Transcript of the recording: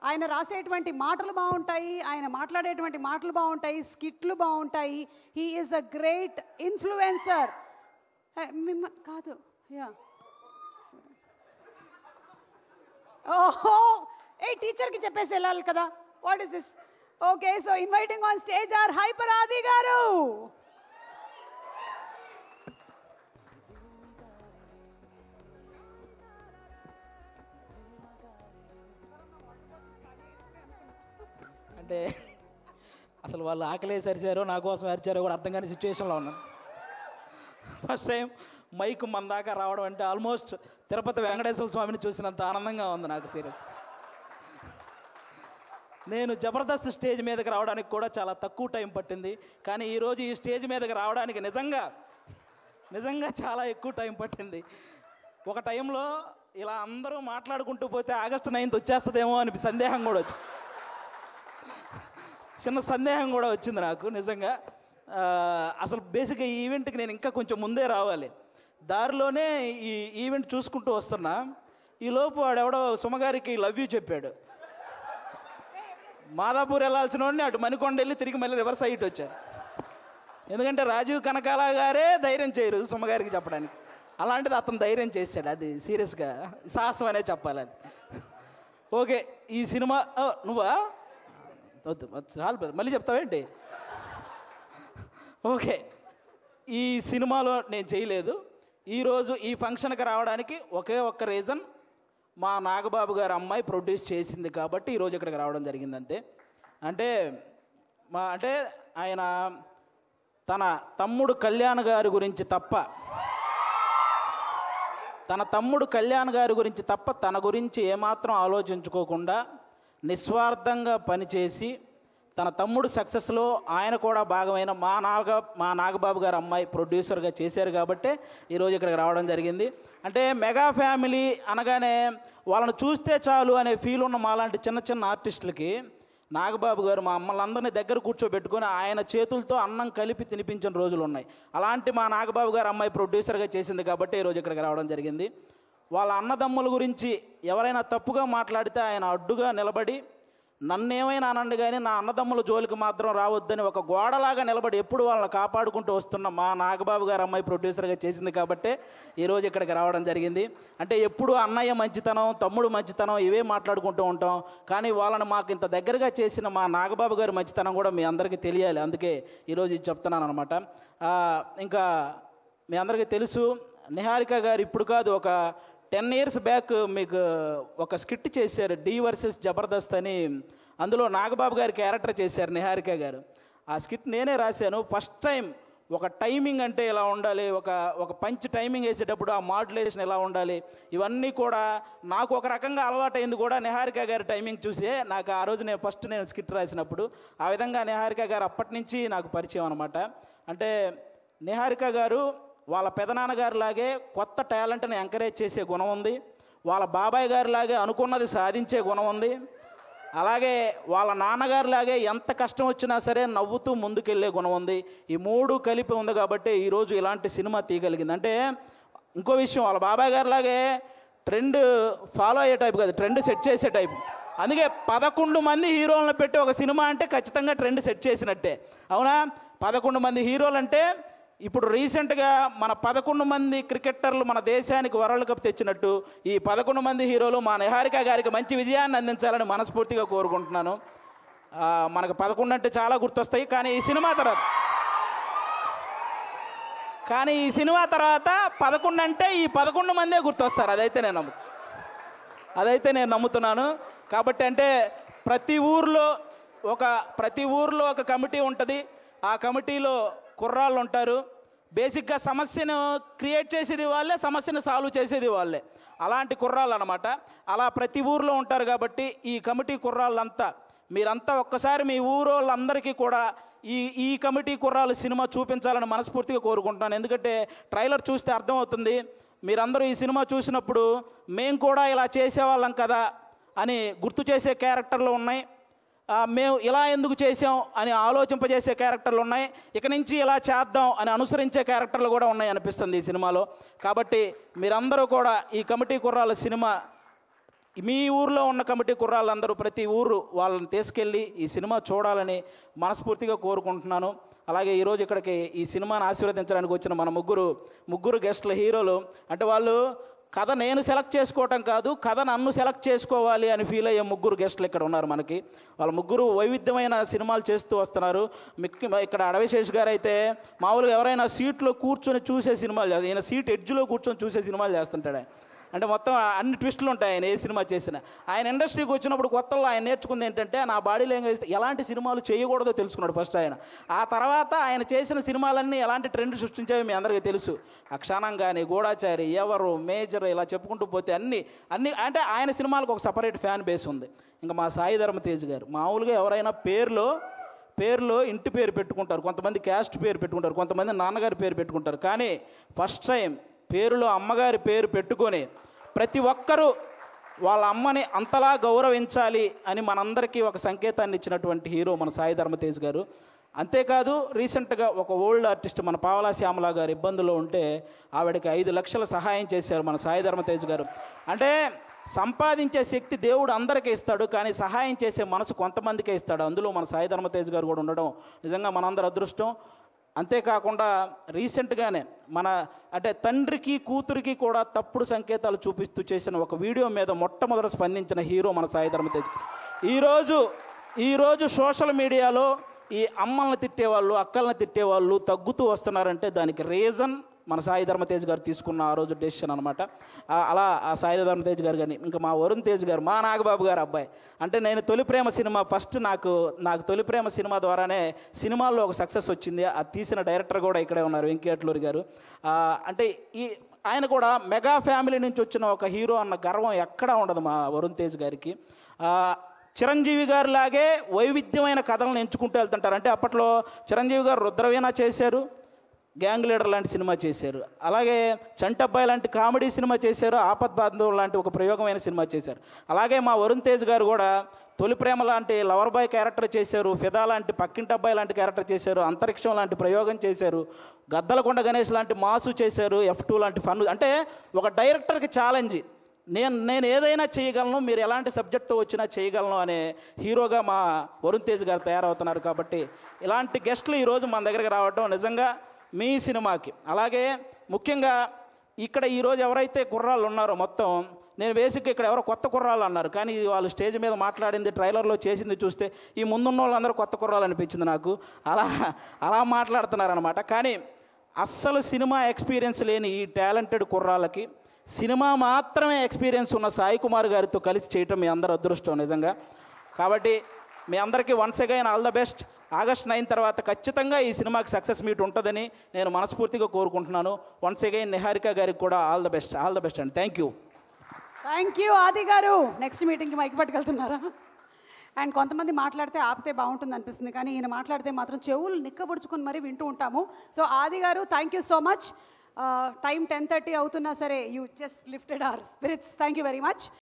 ఆయన రాసేటువంటి మాటలు బాగుంటాయి, ఆయన మాట్లాడేటువంటి మాటలు బాగుంటాయి, స్కిట్లు బాగుంటాయి. He is a great influencer. కాదు, యా, ఓహో, టీచర్కి చెప్పేసి వెళ్ళాలి కదా. What is this? Okay, so inviting on stage our Hyper Aadi garu. అంటే అసలు వాళ్ళు ఆకలేసి అరిచారో నా కోసం అరిచారో కూడా అర్థం కాని సిచ్యువేషన్లో ఉన్నాను. ఫస్ట్ టైం మైక్ మన దాకా రావడం అంటే ఆల్మోస్ట్ తిరుపతి వెంకటేశ్వర స్వామిని చూసినంత ఆనందంగా ఉంది నాకు. సీరియస్, నేను జబర్దస్త్ స్టేజ్ మీదకి రావడానికి కూడా చాలా తక్కువ టైం పట్టింది. కానీ ఈరోజు ఈ స్టేజ్ మీదకి రావడానికి నిజంగా చాలా ఎక్కువ టైం పట్టింది. ఒక టైంలో ఇలా అందరూ మాట్లాడుకుంటూ పోతే ఆగస్టు 9th వచ్చేస్తుందేమో అని సందేహం కూడా వచ్చింది. చిన్న సందేహం కూడా వచ్చింది నాకు నిజంగా. అసలు బేసిక్గా ఈ ఈవెంట్కి నేను ఇంకా కొంచెం ముందే రావాలి. దారిలోనే ఈ ఈవెంట్ చూసుకుంటూ వస్తున్నా. ఈలోపు వాడెవడో సుమగారికి లవ్ యూ చెప్పాడు. మాదాపూర్ వెళ్ళాల్సిన వాడిని అటు మణికొండ వెళ్ళి తిరిగి మళ్ళీ రివర్స్ అయ్యి వచ్చారు. ఎందుకంటే రాజీవ్ కనకాల గారే ధైర్యం చేయరు సుమగారికి చెప్పడానికి. అలాంటిది అతను ధైర్యం చేశాడు. అది సీరియస్గా సాహసం అనే చెప్పాలి అది. ఓకే, ఈ సినిమా నువ్వా చాలు మళ్ళీ చెప్తావేంటి? ఓకే, ఈ సినిమాలో నేను చేయలేదు. ఈరోజు ఈ ఫంక్షన్కి రావడానికి ఒకే ఒక్క రీజన్, మా నాగబాబు గారు అమ్మాయి ప్రొడ్యూస్ చేసింది కాబట్టి ఈరోజు ఇక్కడికి రావడం జరిగింది అంతే. అంటే ఆయన తన తమ్ముడు కళ్యాణ్ గారి గురించి తప్ప తన గురించి ఏమాత్రం ఆలోచించుకోకుండా నిస్వార్థంగా పనిచేసి తన తమ్ముడు సక్సెస్లో ఆయన కూడా భాగమైన మా నాగబాబు గారు అమ్మాయి ప్రొడ్యూసర్గా చేశారు కాబట్టి ఈరోజు ఇక్కడికి రావడం జరిగింది. అంటే మెగా ఫ్యామిలీ అనగానే వాళ్ళని చూస్తే చాలు అనే ఫీల్ ఉన్న మాలాంటి చిన్న చిన్న ఆర్టిస్టులకి నాగబాబు గారు మా అమ్మలందరినీ దగ్గర కూర్చోబెట్టుకొని ఆయన చేతులతో అన్నం కలిపి తినిపించిన రోజులు ఉన్నాయి. అలాంటి మా నాగబాబు గారు అమ్మాయి ప్రొడ్యూసర్గా చేసింది కాబట్టి ఈరోజు ఇక్కడికి రావడం జరిగింది. వాళ్ళ అన్నదమ్ముల గురించి ఎవరైనా తప్పుగా మాట్లాడితే ఆయన అడ్డుగా నిలబడి నన్నేమైనా అనండి కానీ నా అన్నదమ్ముల జోలికి మాత్రం రావద్దని ఒక గోడలాగా నిలబడి ఎప్పుడు వాళ్ళని కాపాడుకుంటూ వస్తున్న మా నాగబాబు గారు అమ్మాయి ప్రొడ్యూసర్గా చేసింది కాబట్టే ఈరోజు ఇక్కడికి రావడం జరిగింది. అంటే ఎప్పుడు అన్నయ్య మంచితనం, తమ్ముడు మంచితనం ఇవే మాట్లాడుకుంటూ ఉంటాం. కానీ వాళ్ళని మాకు ఇంత దగ్గరగా చేసిన మా నాగబాబు గారి మంచితనం కూడా మీ అందరికీ తెలియాలి. అందుకే ఈరోజు ఇది చెప్తున్నాను అనమాట. ఇంకా మీ అందరికీ తెలుసు, నిహారిక గారు ఇప్పుడు కాదు, ఒక 10 years బ్యాక్ మీకు ఒక స్కిట్ చేశారు, డి వర్సెస్ జబర్దస్త్ అని. అందులో నాగబాబు గారి క్యారెక్టర్ చేశారు నిహారిక గారు. ఆ స్కిట్ నేనే రాశాను. ఫస్ట్ టైం ఒక టైమింగ్ అంటే ఎలా ఉండాలి, ఒక పంచ్ టైమింగ్ వేసేటప్పుడు ఆ మాడ్యులేషన్ ఎలా ఉండాలి, ఇవన్నీ కూడా నాకు ఒక రకంగా అలవాటైంది కూడా నిహారిక గారి టైమింగ్ చూసే. నాకు ఆ రోజు నేను స్కిట్ రాసినప్పుడు ఆ విధంగా నిహారిక గారు అప్పటి నుంచి నాకు పరిచయం అనమాట. అంటే నిహారిక గారు వాళ్ళ పెదనాన్నగారి లాగే కొత్త టాలెంట్ని ఎంకరేజ్ చేసే గుణం ఉంది. వాళ్ళ బాబాయ్ గారి లాగే అనుకున్నది సాధించే గుణం ఉంది. అలాగే వాళ్ళ నాన్నగారి లాగే ఎంత కష్టం వచ్చినా సరే నవ్వుతూ ముందుకెళ్ళే గుణం ఉంది. ఈ మూడు కలిపి ఉంది కాబట్టి ఈరోజు ఇలాంటి సినిమా తీయగలిగింది. అంటే ఇంకో విషయం, వాళ్ళ బాబాయ్ గారి లాగే ట్రెండ్ ఫాలో అయ్యే టైప్ కాదు, ట్రెండ్ సెట్ చేసే టైప్. అందుకే 11 మంది హీరోలను పెట్టి ఒక సినిమా అంటే ఖచ్చితంగా ట్రెండ్ సెట్ చేసినట్టే. అవునా? 11 మంది హీరోలు అంటే ఇప్పుడు రీసెంట్గా మన 11 మంది క్రికెటర్లు మన దేశానికి వరల్డ్ కప్ తెచ్చినట్టు ఈ 11 మంది హీరోలు మా నిహారిక గారికి మంచి విజయాన్ని అందించాలని మనస్ఫూర్తిగా కోరుకుంటున్నాను. మనకు 11 అంటే చాలా గుర్తొస్తాయి, కానీ ఈ సినిమా తర్వాత 11 అంటే ఈ 11 మందే గుర్తొస్తారు. అదైతే నేను నమ్ముతున్నాను. కాబట్టి అంటే ప్రతి ఊర్లో ఒక కమిటీ ఉంటుంది. ఆ కమిటీలో కుర్రాళ్ళు ఉంటారు. బేసిక్గా సమస్యను క్రియేట్ చేసేది వాళ్ళే, సమస్యను సాల్వ్ చేసేది వాళ్ళే. అలాంటి కుర్రాళ్ళు అనమాట. అలా ప్రతి ఊర్లో ఉంటారు. కాబట్టి ఈ కమిటీ కుర్రాళ్ళంతా మీరంతా ఒక్కసారి మీ ఊరోళ్ళందరికీ కూడా ఈ కమిటీ కుర్రాళ్ళు సినిమా చూపించాలని మనస్ఫూర్తిగా కోరుకుంటున్నాను. ఎందుకంటే ట్రైలర్ చూస్తే అర్థమవుతుంది. మీరందరూ ఈ సినిమా చూసినప్పుడు మేము కూడా ఇలా చేసేవాళ్ళం కదా అని గుర్తు చేసే క్యారెక్టర్లు ఉన్నాయి. మేము ఇలా ఎందుకు చేసాం అని ఆలోచింపజేసే క్యారెక్టర్లు ఉన్నాయి. ఇక నుంచి ఇలా చేద్దాం అని అనుసరించే క్యారెక్టర్లు కూడా ఉన్నాయి అనిపిస్తుంది ఈ సినిమాలో. కాబట్టి మీరందరూ కూడా ఈ కమిటీ కుర్రాళ్ళ సినిమా మీ ఊర్లో ఉన్న కమిటీ కుర్రాళ్ళందరూ ప్రతి ఊరు వాళ్ళని తీసుకెళ్ళి ఈ సినిమా చూడాలని మనస్ఫూర్తిగా కోరుకుంటున్నాను. అలాగే ఈరోజు ఇక్కడికి ఈ సినిమాని ఆశీర్వదించడానికి వచ్చిన మన ముగ్గురు గెస్టుల హీరోలు అంటే వాళ్ళు కథ నేను సెలెక్ట్ చేసుకోవటం కాదు, కథ నన్ను సెలెక్ట్ చేసుకోవాలి అని ఫీల్ అయ్యే ముగ్గురు గెస్టులు ఇక్కడ ఉన్నారు మనకి. వాళ్ళ ముగ్గురు వైవిధ్యమైన సినిమాలు చేస్తూ వస్తున్నారు. ఇక్కడ అడవిశేష్ గారు అయితే మామూలుగా ఎవరైనా సీట్లో కూర్చొని చూసే సినిమాలు చేస్తారు, ఈయన సీట్ ఎడ్జ్లో కూర్చొని చూసే సినిమాలు చేస్తుంటాడు. అంటే మొత్తం అన్ని ట్విస్టులు ఉంటాయి ఆయన ఏ సినిమా చేసినా. ఆయన ఇండస్ట్రీకి వచ్చినప్పుడు కొత్తలో ఆయన నేర్చుకుంది ఏంటంటే నా బాడీ లాంగ్వేజ్ ఎలాంటి సినిమాలు చేయకూడదో తెలుసుకున్నాడు ఫస్ట్ ఆయన. ఆ తర్వాత ఆయన చేసిన సినిమాలన్నీ ఎలాంటి ట్రెండ్ సృష్టించాయో మీ అందరికీ తెలుసు. అక్షానం కానీ, గూఢాచారి, ఎవరు, మేజర్, ఇలా చెప్పుకుంటూ పోతే అన్ని అంటే ఆయన సినిమాలకు ఒక సపరేట్ ఫ్యాన్ బేస్ ఉంది. ఇంకా మా సాయి ధర్మ తేజ్ గారు మామూలుగా ఎవరైనా పేరులో ఇంటి పేరు పెట్టుకుంటారు, కొంతమంది క్యాస్ట్ పేరు పెట్టుకుంటారు, కొంతమంది నాన్నగారి పేరు పెట్టుకుంటారు. కానీ ఫస్ట్ టైం పేరులో అమ్మగారి పేరు పెట్టుకొని ప్రతి ఒక్కరూ వాళ్ళ అమ్మని అంతలా గౌరవించాలి అని మనందరికీ ఒక సంకేతాన్ని ఇచ్చినటువంటి హీరో మన సాయి ధర్మ తేజ్ గారు. అంతేకాదు రీసెంట్గా ఒక ఓల్డ్ ఆర్టిస్ట్ మన పావలా శ్యామల గారు ఇబ్బందుల్లో ఉంటే ఆవిడకి 5 లక్షల సహాయం చేశారు మన సాయి ధర్మ తేజ్ గారు. అంటే సంపాదించే శక్తి దేవుడు అందరికీ ఇస్తాడు, కానీ సహాయం చేసే మనసు కొంతమందికే ఇస్తాడు. అందులో మన సాయి ధర్మ తేజ్ గారు కూడా ఉండడం నిజంగా మనందరి అదృష్టం. అంతేకాకుండా రీసెంట్గానే అంటే తండ్రికి కూతురికి కూడా తప్పుడు సంకేతాలు చూపిస్తూ చేసిన ఒక వీడియో మీద మొట్టమొదట స్పందించిన హీరో మన సాయి ధర్మ తేజ్. ఈరోజు సోషల్ మీడియాలో ఈ అమ్మల్ని తిట్టేవాళ్ళు, అక్కల్ని తిట్టేవాళ్ళు తగ్గుతూ వస్తున్నారంటే దానికి రీజన్ మన సాయి ధర్మ తేజ్ గారు తీసుకున్న ఆ రోజు డెసిషన్ అనమాట. అలా ఆ సాయి ధర్మ తేజ్ గారు కానీ ఇంకా మా వరుణ్ తేజ్ గారు, మా నాగబాబు గారు అబ్బాయి. అంటే నేను తొలి ప్రేమ సినిమా ఫస్ట్ నాకు తొలి ప్రేమ సినిమా ద్వారానే సినిమాల్లో ఒక సక్సెస్ వచ్చింది. అది తీసిన డైరెక్టర్ కూడా ఇక్కడే ఉన్నారు, వెంకటేశ్వర గారు. అంటే ఆయన కూడా మెగా ఫ్యామిలీ నుంచి వచ్చిన ఒక హీరో అన్న గర్వం ఎక్కడా ఉండదు మా వరుణ్ తేజ్ గారికి. చిరంజీవి గారు లాగే వైవిధ్యమైన కథలను ఎంచుకుంటూ వెళ్తుంటారు. అంటే అప్పట్లో చిరంజీవి గారు రుద్రవీణ చేశారు, గ్యాంగ్ లీడర్ లాంటి సినిమా చేశారు, అలాగే చంటబ్బాయి లాంటి కామెడీ సినిమా చేశారు, ఆపద్ బాంధవ్ లాంటి ఒక ప్రయోగమైన సినిమా చేశారు. అలాగే మా వరుణ్ తేజ్ గారు కూడా తొలి ప్రేమ లాంటి లవర్ బాయ్ క్యారెక్టర్ చేశారు, ఫిదా లాంటి పక్కింటబ్బాయి లాంటి క్యారెక్టర్ చేశారు, అంతరిక్షం లాంటి ప్రయోగం చేశారు, గద్దలకొండ గణేష్ లాంటి మాసు చేశారు, F2 లాంటి ఫన్. అంటే ఒక డైరెక్టర్కి ఛాలెంజ్, నేను ఏదైనా చేయగలను, మీరు ఎలాంటి సబ్జెక్ట్తో వచ్చినా చేయగలను అనే హీరోగా మా వరుణ్ తేజ్ గారు తయారవుతున్నారు. కాబట్టి ఇలాంటి గెస్టులు ఈరోజు మన దగ్గరికి రావడం నిజంగా మీ సినిమాకి, అలాగే ముఖ్యంగా ఇక్కడ ఈరోజు ఎవరైతే కుర్రాళ్ళు ఉన్నారో మొత్తం, నేను బేసిక్గా ఇక్కడ ఎవరో కొత్త కుర్రాళ్ళు అన్నారు, కానీ వాళ్ళు స్టేజ్ మీద మాట్లాడింది, ట్రైలర్లో చేసింది చూస్తే ఈ ముందున్న వాళ్ళందరూ కొత్త కుర్రాళ్ళు అనిపించింది నాకు. అలా మాట్లాడుతున్నారనమాట. కానీ అస్సలు సినిమా ఎక్స్పీరియన్స్ లేని ఈ టాలెంటెడ్ కుర్రాళ్ళకి సినిమా మాత్రమే ఎక్స్పీరియన్స్ ఉన్న సాయి కుమార్ గారితో కలిసి చేయటం మీ అందరూ అదృష్టం నిజంగా. కాబట్టి మీ అందరికీ once again all the best. August 9 తర్వాత ఖచ్చితంగా ఈ సినిమాకి సక్సెస్ మీట్ ఉంటుందని నేను మనస్ఫూర్తిగా కోరుకుంటున్నాను. వన్స్ అగైన్ నిహారిక గారికి కూడా ఆల్ ద బెస్ట్ అండి. థ్యాంక్ యూ ఆది గారు. నెక్స్ట్ మీటింగ్కి మైక్ పట్టుకెళ్తున్నారా? అండ్ కొంతమంది మాట్లాడితే ఆపితే బాగుంటుంది అనిపిస్తుంది, కానీ ఈయన మాట్లాడితే మాత్రం చెవులు నిక్కబుడుచుకొని మరీ వింటూ ఉంటాము. So Aadi garu, thank you so much. Time 10:30 అవుతున్నా సరే you just lifted our spirits. Thank you very much.